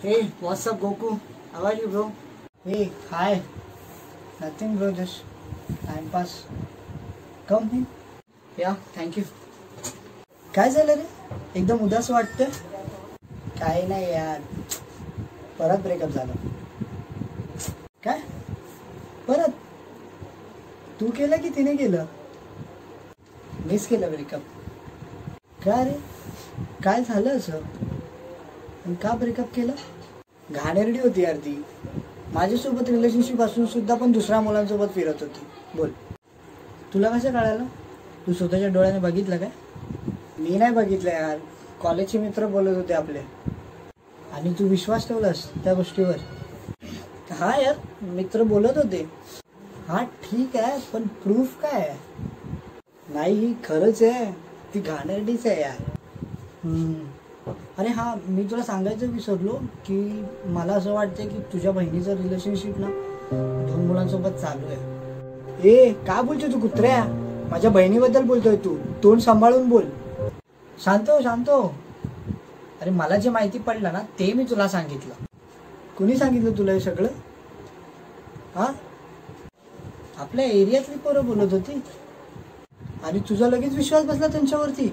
Hey, what's up, Goku? How are you, bro? Hey, hi. Nothing, bro. Just time pass. Come in. Yeah, thank you. काय झालं रे? एकदम उदास वाटतं. काही नाही यार. परत ब्रेकअप झालं. काय? परत? तू केलं की तिने केलं? मिस केलं ब्रेकअप. का रे? काय झालं असं? आणि का ब्रेकअप केलं? घाणेरडी होती यार ती. माझ्यासोबत रिलेशनशिप असून सुद्धा पण दुसऱ्या मुलांसोबत फिरत होती. बोल, तुला कसं कळालं? तू स्वतःच्या डोळ्याने बघितलं काय? मी नाही बघितलं यार. कॉलेजचे मित्र बोलत होते आपले. आणि तू विश्वास ठेवलास त्या गोष्टीवर? हा यार, मित्र बोलत होते. हा ठीक आहे, पण प्रूफ काय आहे? नाही, ही खरंच आहे. ती घाणेरडीच आहे यार. अरे हा, मी तुला सांगायचं विसरलो की मला असं वाटतं की तुझ्या बहिणीचं रिलेशनशिप ना 2 मुलांसोबत चालू आहे. ए, का बोलतोय तू कुत्र्या? माझ्या बहिणीबद्दल बोलतोय तू. तोंड सांभाळून बोल. शांत हो, शांत हो. अरे मला जे माहिती पडलं ना ते मी तुला सांगितलं. कुणी सांगितलं तुला हे सगळं? हा, आपल्या एरियातली पोरं बोलत होती. आणि तुझा लगेच विश्वास बसला त्यांच्यावरती.